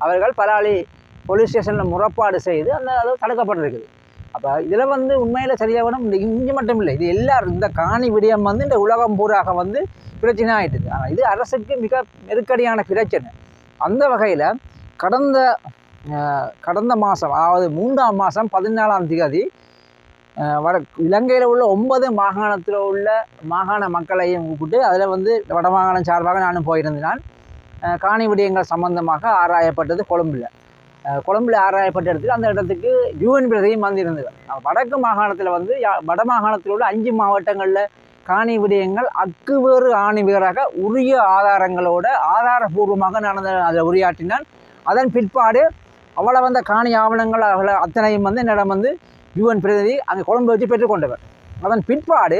அவர்கள் பலாலி போலீஸ் ஸ்டேஷனில் முறைப்பாடு செய்து அந்த அது தடுக்கப்பட்டிருக்குது. அப்போ இதில் வந்து உண்மையில் சரியாக வேணும். இங்கே மட்டும் இல்லை, இது எல்லாரும் இந்த காணி விடயம் வந்து இந்த உலகம் பூராக வந்து பிரச்சனை ஆகிட்டுது. ஆனால் இது அரசுக்கு மிக நெருக்கடியான பிரச்சனை. அந்த வகையில் கடந்த மாதம், அதாவது 3ஆம் மாதம் 14ஆம் தேதி இலங்கையில் உள்ள 9 மாகாணத்தில் உள்ள மாகாண மக்களையும் கூப்பிட்டு அதில் வந்து வடமாகாணம் சார்பாக நானும் போயிருந்தேன். காணி விடயங்கள் சம்பந்தமாக ஆராயப்பட்டது கொழும்பில் ஆராயப்பட்ட இடத்துல அந்த இடத்துக்கு யூஎன் பிரதியும் வந்திருந்தது. வடக்கு மாகாணத்தில் வந்து வடமாகாணத்தில் உள்ள 5 மாவட்டங்களில் காணி விடயங்கள் வேறு ஆணிவேராக உரிய ஆதாரங்களோட ஆதாரபூர்வமாக நான் அதில் உரையாற்றினான். அதன் பிற்பாடு அவளை வந்த காணி ஆவணங்கள் அவளை அத்தனையும் வந்து என்னிடம் வந்து யூஎன் பிரதிநிதி அங்கே கொழும்பு வச்சு பெற்றுக்கொண்டவர். அதன் பிற்பாடு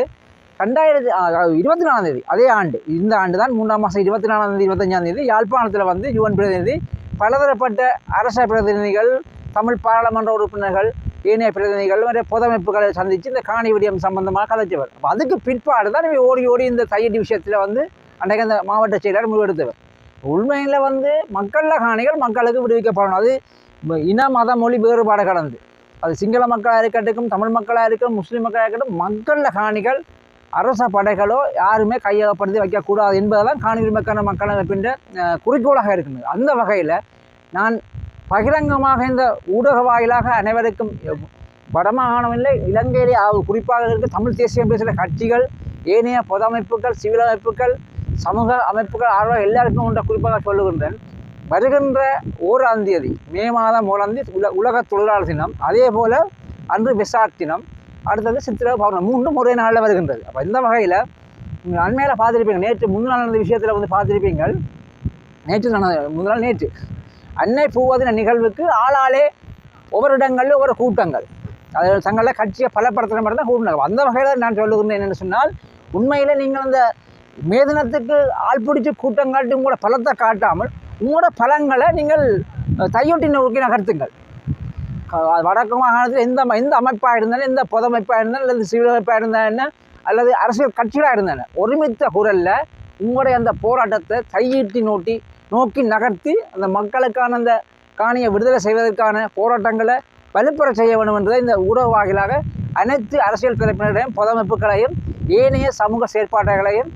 2024 அதே ஆண்டு, இந்த ஆண்டு தான் 3ஆம் மாதம் 24 25 யாழ்ப்பாணத்தில் வந்து யூஎன் பிரதிநிதி பலதரப்பட்ட அரச பிரதிநிதிகள், தமிழ் பாராளுமன்ற உறுப்பினர்கள், ஏனைய பிரதிநிதிகள் மற்றும் பொதமைப்புகளை சந்தித்து இந்த காணி விடயம் சம்பந்தமாக கதைச்சவர். அப்போ அதுக்கு பிற்பாடு தான் ஓடி இந்த தையடி விஷயத்தில் வந்து அன்றைக்கு அந்த மாவட்ட செயலர் முடிவெடுத்தவர். உண்மையில் வந்து மக்களில் காணிகள் மக்களுக்கு விடுவிக்கப்படணும். அது இன மத மொழி வேறுபாடு கடந்து, அது சிங்கள மக்களாக இருக்கட்டும், தமிழ் மக்களாக இருக்கட்டும், முஸ்லீம் மக்களாக இருக்கட்டும், மக்களில் காணிகள் அரச படைகளோ யாருமே கையகப்படுத்தி வைக்கக்கூடாது என்பதெல்லாம் காணி உரிமைக்கான மக்கள் அமைப்பின் குறிக்கோளாக இருக்கின்றது. அந்த வகையில் நான் பகிரங்கமாக இந்த ஊடக வாயிலாக அனைவருக்கும் வடமாகாணம் இல்லை, இலங்கையிலே குறிப்பாக இருக்க தமிழ் தேசியம் பேசுகிற கட்சிகள், ஏனைய பொது அமைப்புகள், சிவில் அமைப்புகள், சமூக அமைப்புகள் ஆர்வம் எல்லாருக்கும் ஒன்றை குறிப்பாக சொல்லுகின்றேன். வருகின்ற 1ஆம் தேதி மே மாதம் 1ஆம் தேதி உலக தொழிலாளர் தினம், அதே போல் அன்று வெசாக் தினம், அடுத்தது சித்திரை பௌர்ணமி, 3 ஒரே நாளில் வருகின்றது. அப்போ இந்த வகையில் நீங்கள் அண்மையில் பார்த்துருப்பீங்க, நேற்று முன்னாள் நடந்த விஷயத்தில் வந்து பார்த்துருப்பீங்க. நேற்று அன்னை பூவதின நிகழ்வுக்கு ஆளாலே ஒவ்வொரு இடங்களில் ஒவ்வொரு கூட்டங்கள், அது தங்களில் கட்சியை பலப்படுத்துகிற மாதிரி தான் கூட்டினாங்க. அந்த வகையில் நான் சொல்லுகிறேன் என்னென்னு சொன்னால், உண்மையில் நீங்கள் அந்த மேதினத்துக்கு ஆள் பிடிச்சி கூட்டம் காட்டி உங்களோட பலத்தை காட்டாமல் உங்களோட பலங்களை நீங்கள் தையொட்டி நோக்கி நகர்த்துங்கள். வடக்கு மாகாணத்தில் எந்த அமைப்பாக இருந்தாலும், எந்த பொது அமைப்பாக இருந்தாலும், அல்லது சிவில் அமைப்பாக இருந்தால் என்ன, அல்லது அரசியல் கட்சிகளாக இருந்தாலும், ஒருமித்த குரலில் உங்களுடைய அந்த போராட்டத்தை தையீட்டி நோக்கி நகர்த்தி அந்த மக்களுக்கான அந்த காணியை விடுதலை செய்வதற்கான போராட்டங்களை வலுப்பெற செய்ய வேண்டும் என்பதை இந்த ஊடக வாயிலாக அனைத்து அரசியல் தரப்பினரையும், பொது அமைப்புகளையும், ஏனைய சமூக செயற்பாடுகளையும்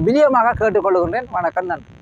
விநியோகமாக கேட்டுக்கொள்கின்றேன். வணக்கம், நன்றி.